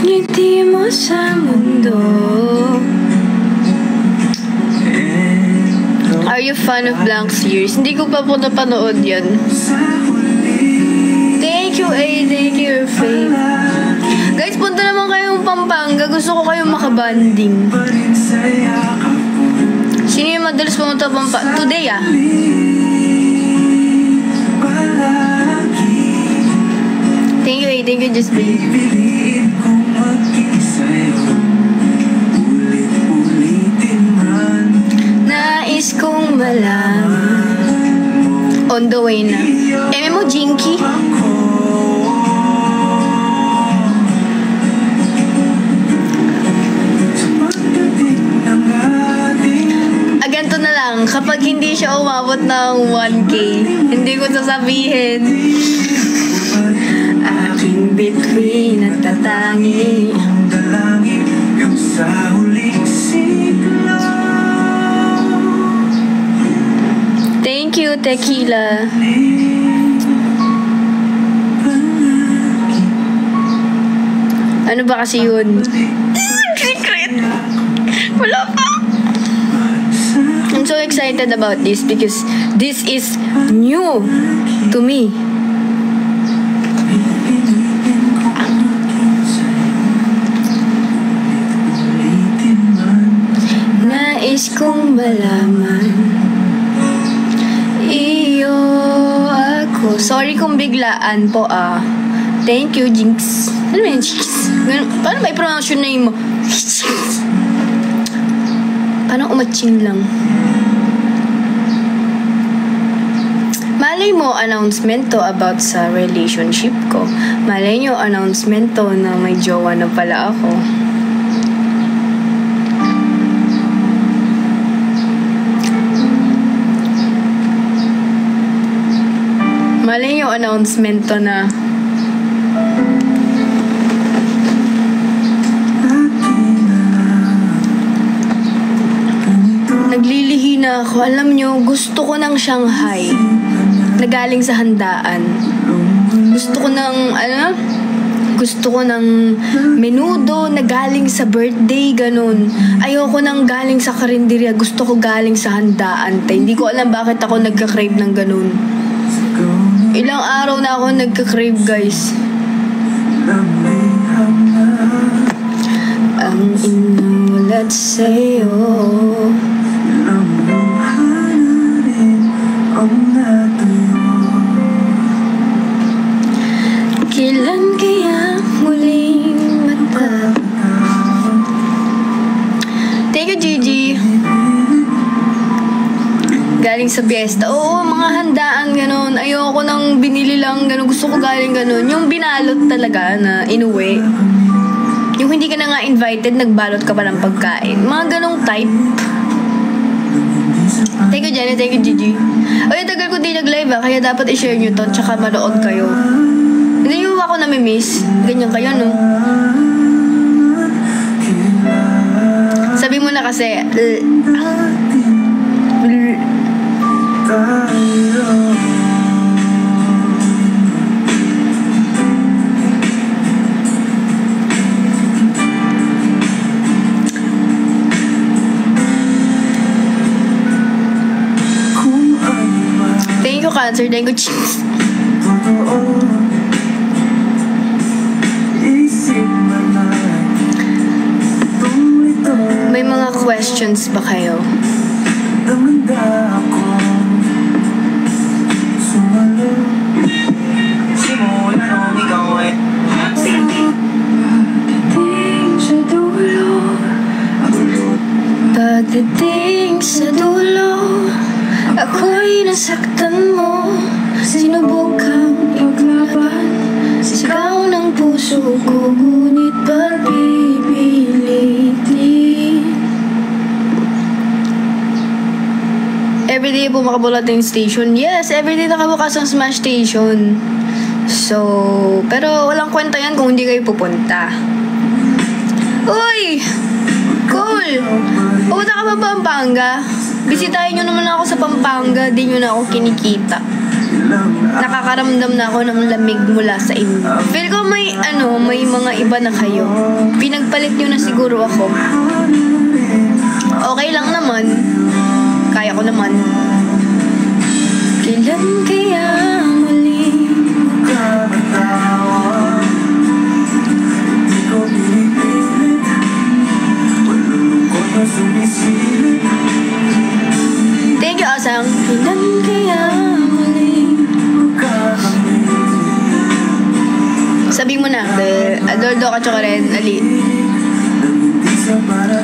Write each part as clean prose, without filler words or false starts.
ngiti mo sa mundo. Are you fan of Blank Series? Hindi ko pa po napanood yan. Thank you, thank you, your faith. Guys, punta naman kayong Pampanga. Gusto ko kayong makabanding. Sino yung madalas pumunta Pampanga? Today, ah. Thank you, just be. Nais kong malaman. On the way na. Mo, Jinky? Ganito na lang, kapag hindi siya umabot ng 1K, hindi ko sasabihin. Aking bituin at tatangi ang dalangin yung sa huling sigla. Thank you, Tequila. Ano ba kasi yun? Secret! Wala pa! I'm so excited about this because this is new to me. Nais kong malaman iyo ako. Sorry kung biglaan po ah. Thank you, Jinx. Ano ba yun, Jinx? Paano ba i-pronounce yung name mo? Parang umatching lang. Malay mo, announcement to about sa relationship ko. Malay nyo, announcement to na may jowa na pala ako. Malay nyo, announcement to na naglilihi na ako. Alam nyo, gusto ko ng Shanghai na galing sa handaan. Gusto ko ng, gusto ko ng menudo na galing sa birthday, ganun. Ayoko ng galing sa karinderya. Gusto ko galing sa handaan. Hindi ko alam bakit ako nagka-crave ng ganun. Ilang araw na ako nagka-crave, guys. Ang inulat sa'yo kailan kaya muling matatapos? Thank you, Gigi. Galing sa piyesta. Oo, mga handaan, ganun. Ayoko nang binili lang, ganun. Gusto ko galing ganun. Yung binalot talaga na inuwi. Yung hindi ka na nga invited, nagbalot ka pa ng pagkain. Mga ganung type. Thank you, Jenny. Thank you, Gigi. Ay, tagal ko di nag-live kaya dapat i-share nyo to tsaka manood kayo. Hindi nyo ako nami-miss. Ganyan kayo, no? Sabi mo na kasi, thank you, Cancer. Thank you, Cheese. May mga questions ba kayo? Pagdating sa dulo, ako'y nasaktan mo. Sinubukang iglaban, sigaw ng puso ko, ngunit pagpipilitin. Everyday po makabulating station. Yes, everyday nakabukas ang Smash Station. So, pero walang kwenta yan kung hindi kayo pupunta. Uy! Cool! Pupunta ka ba Pampanga? Bisitahin nyo naman ako sa Pampanga. Di nyo na ako kinikita. nakakaramdam na ako ng lamig mula sa inyo. Feel ko may mga iba na kayo. Pinagpalit nyo na siguro ako. Okay lang naman. Kaya ko naman. Kailan kaya muli thank you, Asang. Kailan kaya muli sabi mo na Adoldo ka tsaka rin Ali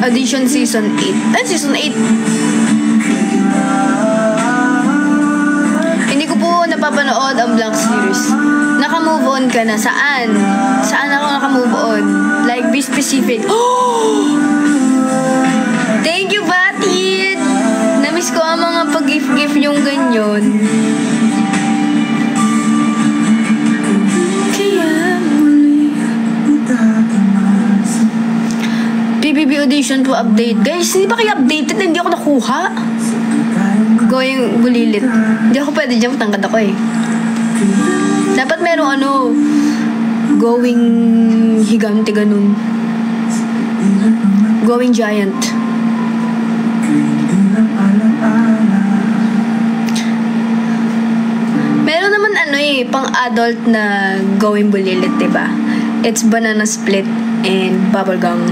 Audition Season 8 Season 8 hindi ko po napapanood ang Blank Series. Naka-move on ka na. Saan ako naka-move on? Like, be specific. Thank you, Batid! Namiss ko ang mga pag-gift-gift yung ganyan. PBB audition po update. Guys, hindi ba kayo updated? Hindi ako nakuha. Going bulilit. Hindi ako pwede dyan. Tangkad ako eh. Dapat merong going higante ganun. Going giant. Meron naman pang adult na going bulilit, diba? It's banana split and bubblegum.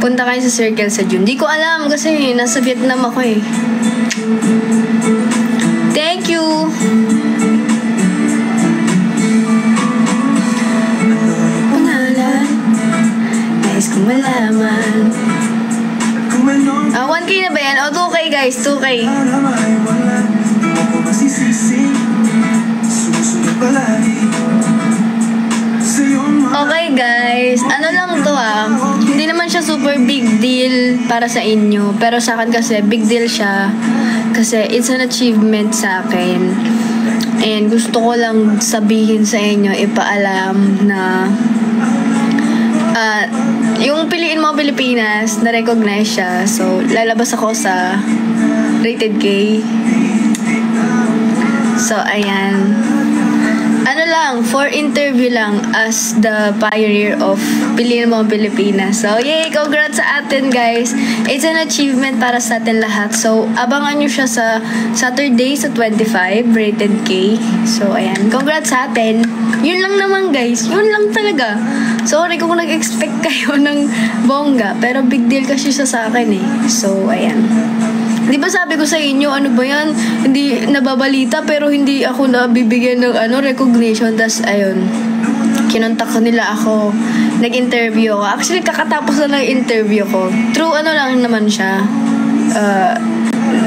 Punta kayo sa circle sa June. Di ko alam kasi nasa Vietnam ako eh. Thank you! Pangalan, nais kong malaman. 1K na ba yan? 2K guys, 2K. Okay guys, lang to hindi naman siya super big deal para sa inyo, pero sa akin kasi big deal siya kasi it's an achievement sa akin and gusto ko lang sabihin sa inyo, ipaalam na yung Piliin Mo Pilipinas na-recognize siya, so lalabas ako sa Rated K. So ayan, for interview lang as the pioneer of Piliin Mo Pilipinas. So, yay! Congrats sa atin, guys! It's an achievement para sa atin lahat. So, abangan nyo siya sa Saturday sa 25, Rated K. So, ayan. Congrats sa atin. Yun lang naman, guys. Yun lang talaga. Sorry kung nag-expect kayo ng bongga, pero big deal kasi siya sa akin eh. So, ayan. Di ba sabi ko sa inyo, ano ba yan? Hindi nababalita pero hindi ako nabibigyan ng recognition. Tas ayun, kinontak ko nila ako. Nag-interview ako. Actually, kakatapos na ng interview ko. Through lang naman siya.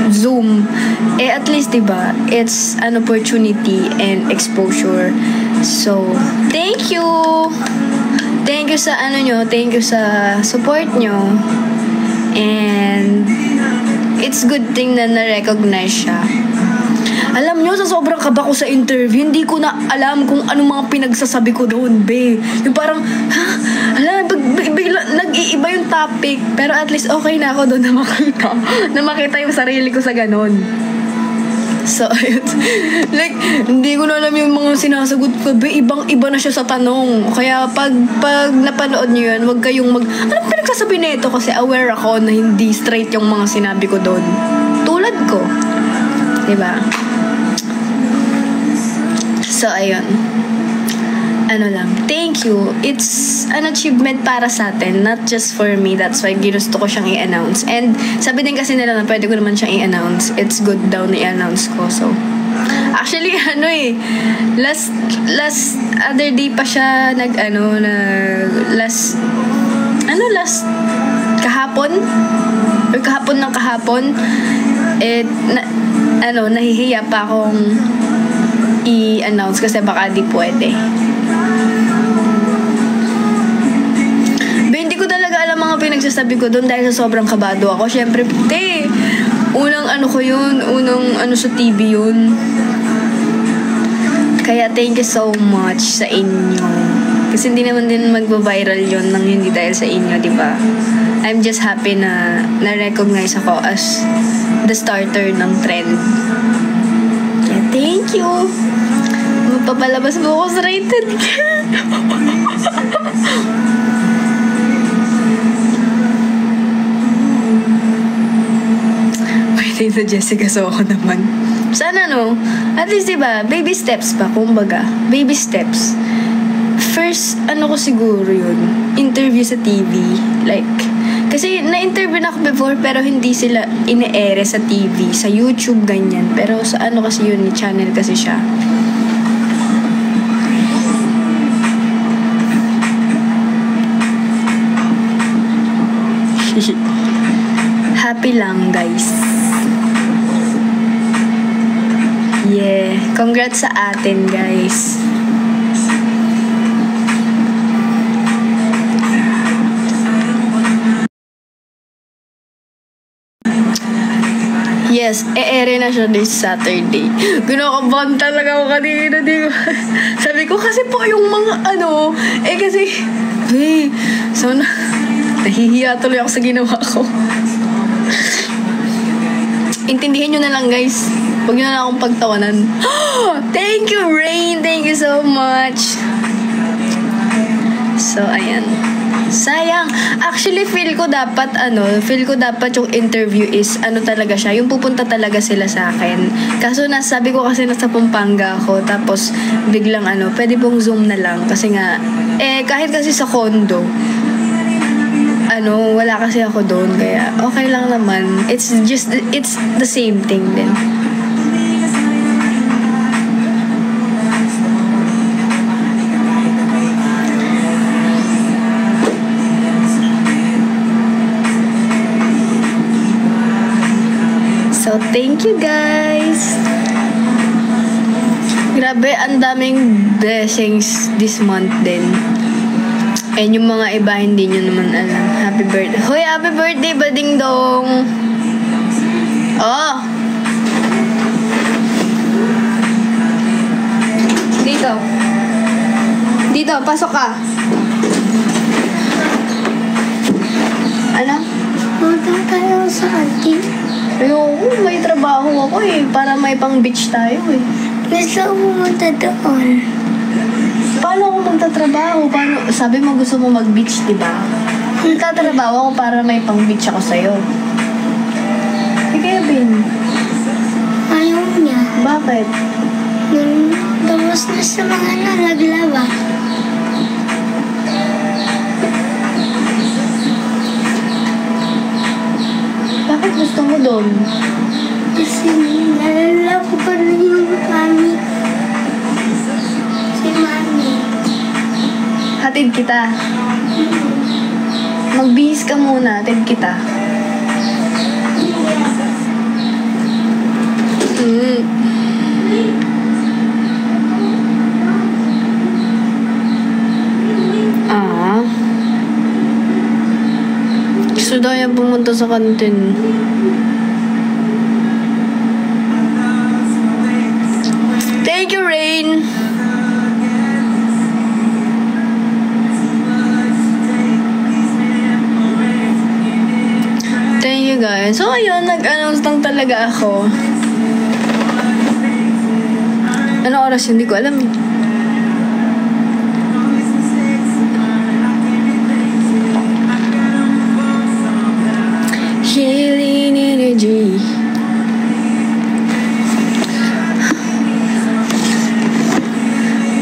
Zoom. At least, diba, it's an opportunity and exposure. So, thank you! Thank you sa thank you sa support nyo. And it's good thing na na-recognize siya. Alam nyo, sa sobrang kaba ko sa interview, hindi ko na alam kung anong mga pinagsasabi ko doon, be. Yung parang, nag-iiba yung topic. Pero at least okay na ako doon na makita yung sarili ko sa ganon. So, ayun. Like, hindi ko na alam yung mga sinasagot ko, be. Ibang-iba na siya sa tanong. Kaya pag napanood nyo yun, wag kayong anong pinagsasabi na ito? Kasi aware ako na hindi straight yung mga sinabi ko doon. Tulad ko. Diba? So, ayun. Thank you. It's an achievement para sa atin, not just for me. That's why ginusto ko siyang i-announce. And sabi din kasi nila na pwede ko naman siyang i-announce. It's good daw na i-announce ko. So, actually, last other day pa siya kahapon? Or kahapon ng kahapon, nahihiya pa akong i-announce kasi baka di pwede. Hindi ko talaga alam mga pinagsasabi ko doon dahil sa sobrang kabado ako. Syempre, unang ko yun, sa TV yun. Kaya thank you so much sa inyo. Kasi hindi naman din magba-viral yun nang hindi dahil sa inyo, di ba? I'm just happy na na-recognize ako as the starter ng trend. Yeah, thank you. Magpapalabas mo ako sa rated ka. Pwede na Jessica Soho naman. Sana no, at least diba, baby steps pa, kumbaga. Baby steps. First, ko siguro yun, interview sa TV. Like, kasi na-interview na ako before pero hindi sila ine-ere sa TV, sa YouTube, ganyan. Pero sa kasi yun, channel kasi siya. Happy lang, guys. Yeah. Congrats sa atin, guys. Yes, e-ere na siya this Saturday. Ginakabahan talaga ako kanina. Sabi ko kasi po yung mga kasi, so nahihiya tuloy ako sa ginawa ko. Intindihin nyo na lang, guys. Huwag nyo na akong pagtawanan. Thank you, Rain. Thank you so much. So, ayan. Sayang. Actually, feel ko dapat yung interview is talaga siya. Yung pupunta talaga sila sa akin. Kaso sabi ko kasi nasa Pampanga ako. Tapos, biglang pwede pong Zoom na lang. Kasi nga, kahit kasi sa condo, wala kasi ako doon. Kaya, okay lang naman. It's the same thing din. So, thank you guys. Grabe, ang daming blessings this month din. And yung mga iba, hindi nyo naman alam. Happy birthday. Hoy, happy birthday ba, Ding Dong? Oh! Dito, pasok ka. Ano? Punta tayo sa auntie. Ayoko, may trabaho ako para may pang beach tayo Gusto ko pumunta doon. Paano ako magtatrabaho? Sabi mo gusto mo mag-beach, diba? Magtatrabaho ako para may pang beach ako sa'yo. Si Kevin. Ayaw niya. Bakit? Tapos na sa mga nalaglaba. Bakit gusto mo doon? Kasi nalala ko pa rin yung mami. Si mami. Hatid kita. Magbihis ka muna, hatid kita. Gusto daw yan pumunta sa kantin. Thank you, Rain. Thank you, guys. So, ayun, nag-announce lang talaga ako. Ano oras? Hindi ko alam. Healing energy.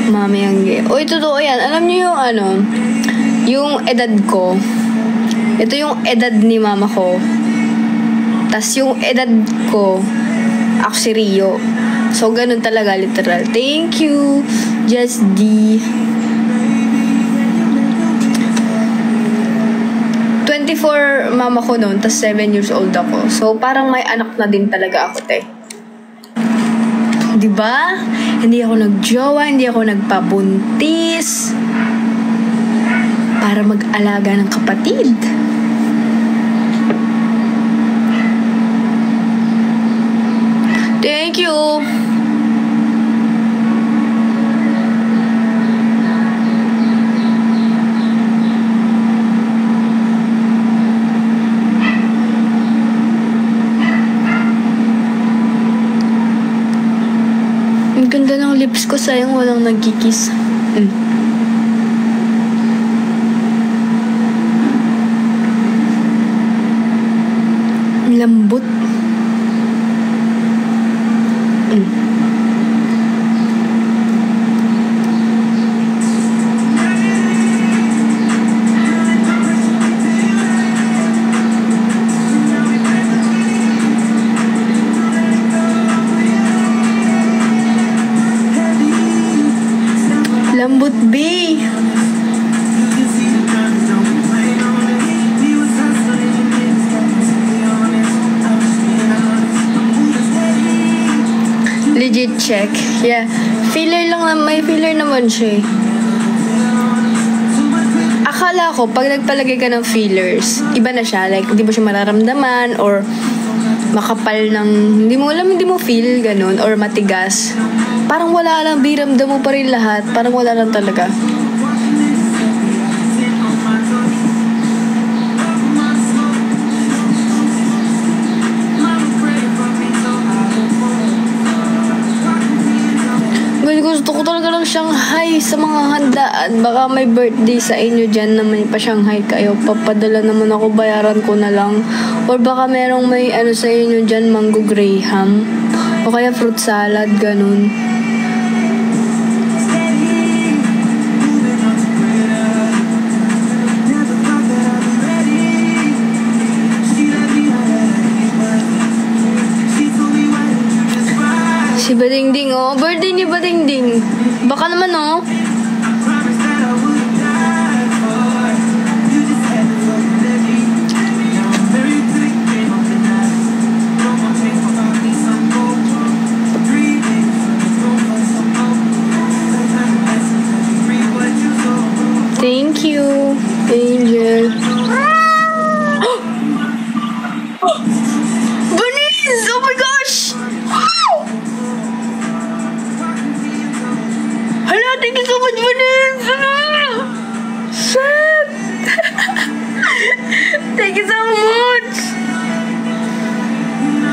Mami ang gay. Uy, totoo yan. Alam niyo yung yung edad ko. Ito yung edad ni mama ko. Tas yung edad ko, ako si Rio. So, ganun talaga, literal. Thank you, Just D. 24 mama ko noon, tas 7 years old ako. So, parang may anak na din talaga ako, te. Diba? Hindi ako nagjowa, hindi ako nagpabuntis. Para mag-alaga ng kapatid. Thank you! lips ko, sayang walang nagkikis. Lambot. Lambot, B. Legit check. Yeah. Filler lang naman. May filler naman siya eh. Akala ko, pag nagpalagay ka ng fillers, iba na siya. Like, hindi mo siya mararamdaman or makapal ng, hindi mo alam, hindi mo feel, ganun, or matigas. Parang wala lang, biramdam mo pa rin lahat. Parang wala lang talaga. Gusto ko talaga ng Shanghai sa mga handaan. Baka may birthday sa inyo dyan na may pa-Shanghai kayo. Papadala naman ako, bayaran ko na lang. Or baka merong may ano sa inyo dyan, mango graham. O kaya fruit salad, ganun. Si Badingding, oh. Birthday ni Badingding. Baka naman, oh. Thank you, Angel. Bunnies! Oh my gosh! Hello, thank you so much, Bunnies! Shit! Thank you so much!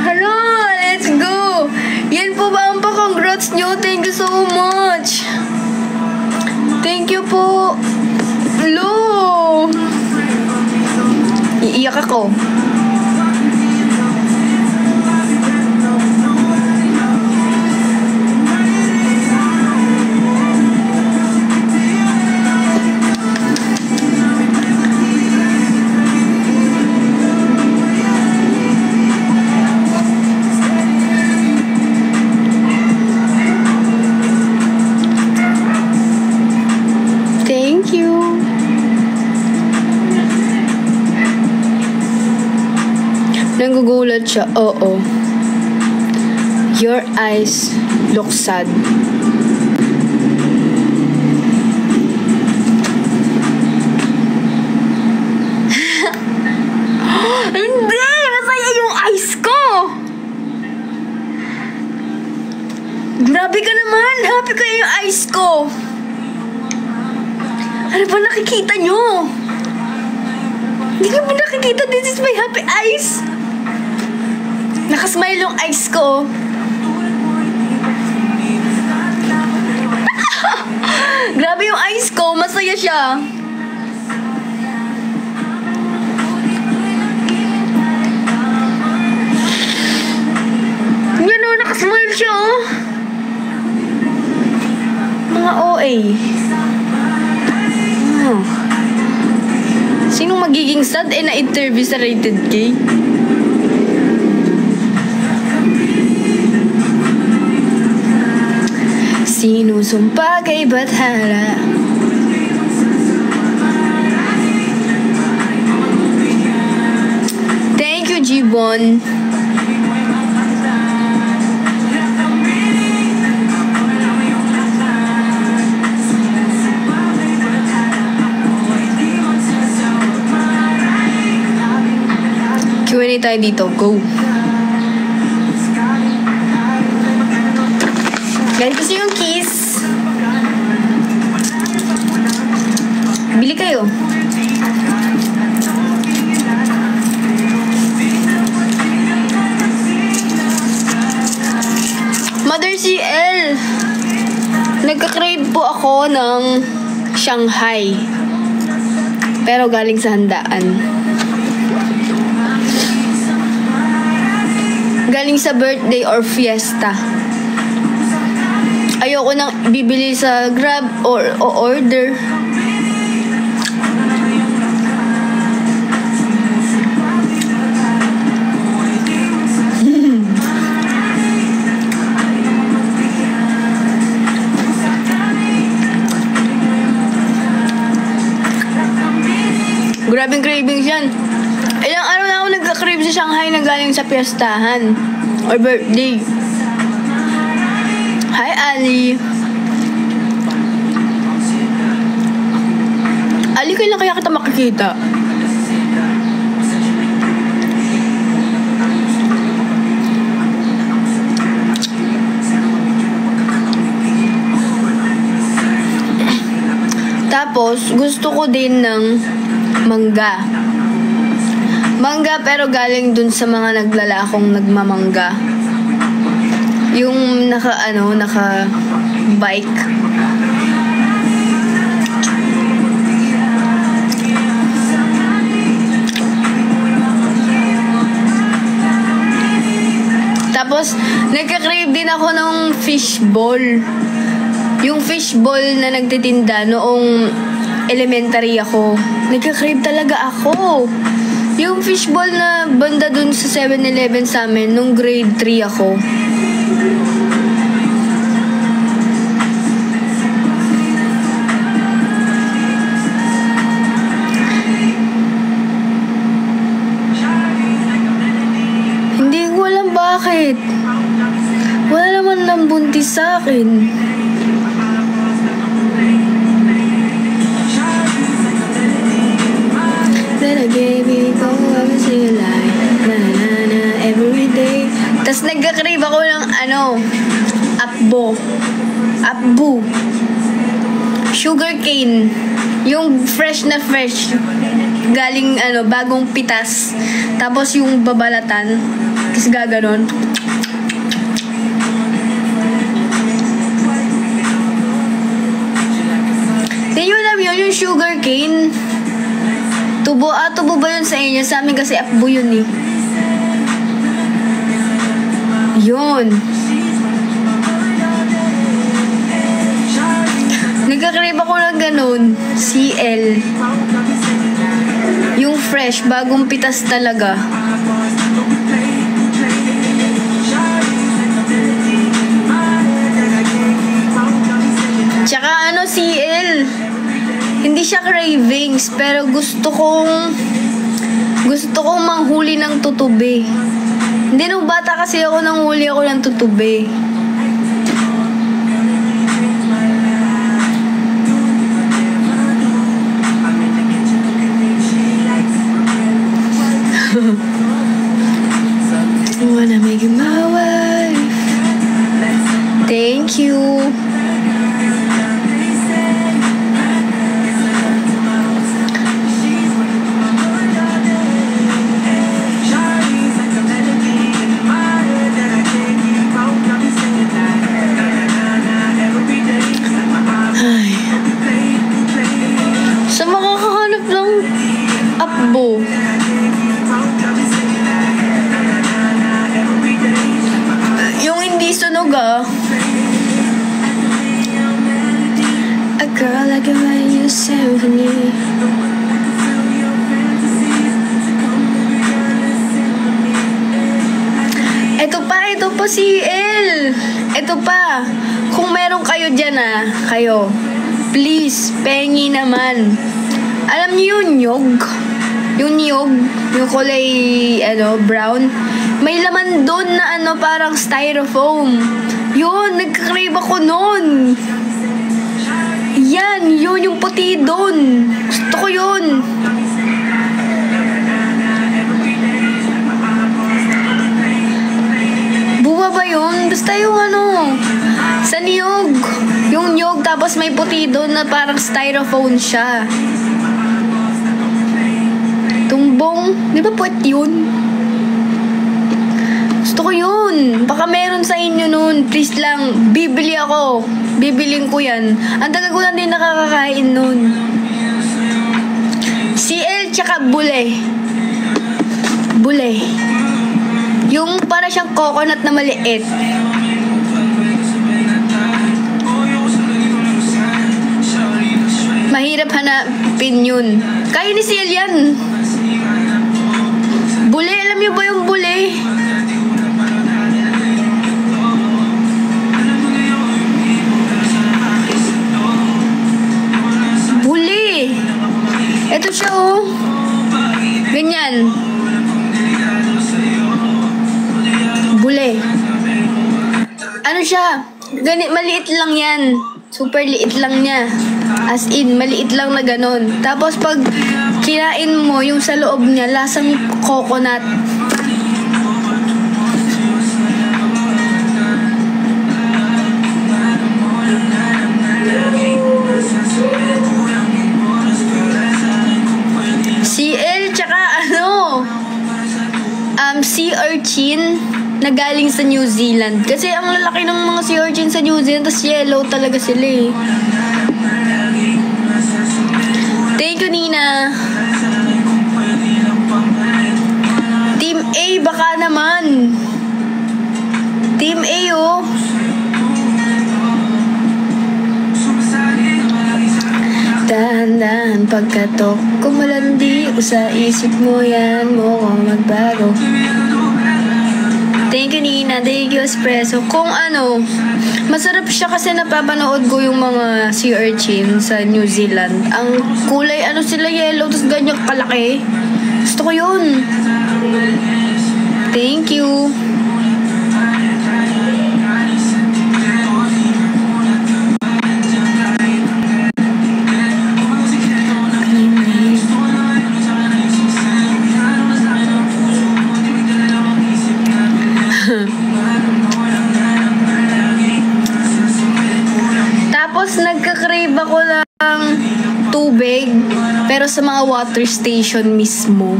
Hello, let's go! Yan po ba ang pa-congrats nyo? Thank you so much! Thank you po! Hello! Iiyak ako. Thank you. Nagugulat siya. Oo. Your eyes look sad. Hindi! Masaya yung eyes ko! Grabe ka naman! Happy ko yung eyes ko! Ano ba nakikita nyo? Hindi nyo ba nakikita? This is my happy eyes! Nakasmile yung eyes ko. Grabe yung eyes ko. Masaya siya. Yan o, nakasmile siya o. Mga OA. Sinong magiging sad na-interview sa Rated K? Sinusumpa kay Bathala. Thank you, Jibon. Q&A tayo dito. Go. Guys, gusto yung kiss? Bili kayo. Mother CL. ng Shanghai. Pero galing sa handaan. Galing sa birthday or fiesta. Ayoko nang bibili sa Grab or order. Grabing cravings yan. Ilang araw na ako nagka-crave sa Shanghai na galing sa piyestahan or birthday. Hi, Ali. Ali, kailan kaya kita makikita? Tapos, gusto ko din ng mangga. Mangga pero galing dun sa mga naglalakong nagmamangga. Yung naka bike. Tapos, nagka-crave din ako ng fishball. Yung fishball na nagtitinda noong elementary ako. Nagka-crave talaga ako. Yung fishball na banda dun sa 7-Eleven sa amin nung grade 3 ako. Hindi ko alam bakit. Wala naman nang buntis sa akin. Baby, go ever say a lie. Na na na every day. Tas nagka-crave ako ng apbu. Sugar cane. Yung fresh na fresh. Galing bagong pitas. Tapos yung babalatan. Tapos gaganon. Di nyo alam yun, yung sugar cane. Tubo ba yun sa inyo? Sa amin kasi apbo yun eh. Yun. Nagka-crave ako ng ganun. CL. Yung fresh, bagong pitas talaga. Tsaka CL. Hindi siya cravings, pero gusto kong manghuli ng tutubi. Hindi, nung bata kasi ako, nanghuli ako ng tutubi. I wanna make you my wife. Thank you. A girl like a radio symphony. Ito pa si El. Ito pa. Kung meron kayo dyan kayo, please, pengi naman. Alam niyo yung nyog? Yung nyog, yung kulay, brown. May laman doon na parang styrofoam. Yun, nagka-crave ako nun. Yan, yun yung puti doon. Gusto ko yun. Buwa ba yun? Basta yung sa niyog. Yung niyog, tapos may puti doon na parang styrofoam siya. Tumbong. Di ba puwet yun? Gusto ko yun. Baka meron sa inyo nun. Please lang, bibili ako. Bibiling ko yan. Ang tagal ko lang din nakakakain nun. CL tsaka bule. Bule. Yung para siyang coconut na maliit. Mahirap hanapin yun. Kaya ni CL yan. Bule, alam niyo ba yung bule? Bule. Ito siya oh. Ganyan. Bule. Ano siya? Maliit lang yan. Super liit lang niya. As in, maliit lang na ganon. Tapos pag kinain mo, yung sa loob niya, lasang coconut. CL, tsaka sea urchin na galing sa New Zealand. Kasi ang lalaki ng mga sea urchin sa New Zealand, tas yellow talaga sila eh. Thank you, Nina. Team A, baka naman. Team A, oh. Dahan-dahan pagkatok kumalandi ko sa isip mo, yan mo ko magbago. Thank you, Nina. Thank you, Espresso. Kung masarap siya kasi napapanood ko yung mga sea urchin sa New Zealand. Ang kulay, sila yellow, tapos ganyan kalaki. Gusto ko yun. Thank you. Tapos nagka-crave ako ng tubig, pero sa mga water station mismo.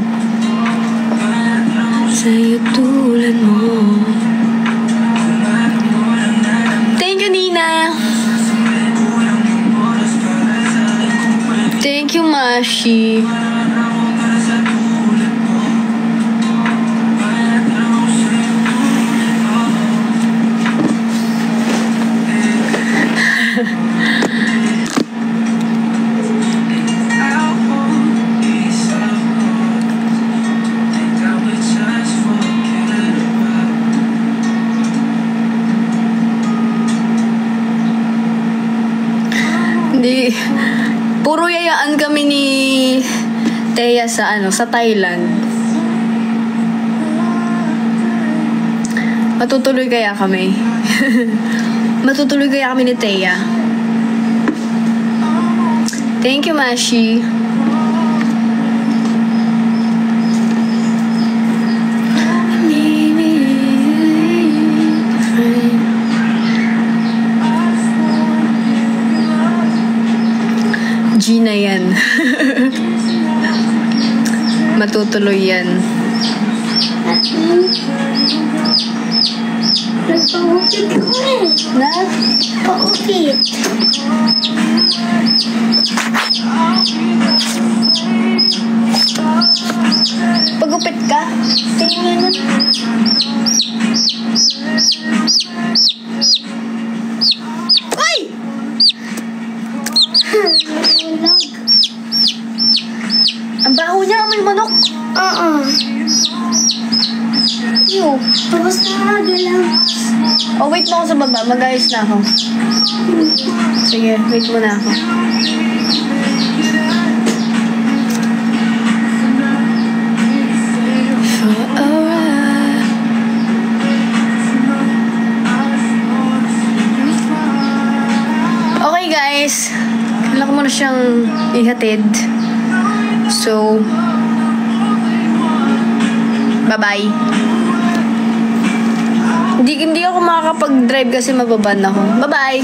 Sa'yo tulad mo. Thank you, Nina. Thank you, Mashi. Hindi. Puro yayaan kami ni Thea sa Thailand. Matutuloy kaya kami? Matutuloy kaya kami ni Thea? Thank you, Mashi. Gina yan. Matutuloy yan. Nagpa-upit ko eh. Pa-upit. Pagupit ka? Tingnan na. Ay! Ang baho niya, may manok. Oo. Yo. Tapos nakaga lang. Oh, wait mo ako sa baba. Mag-ayos na ako. Sige, wait mo na ako. Okay, guys. Kailangan ko muna siyang ihatid. So, bye-bye. Hindi ako makakapag-drive kasi mababan ako. Bye-bye!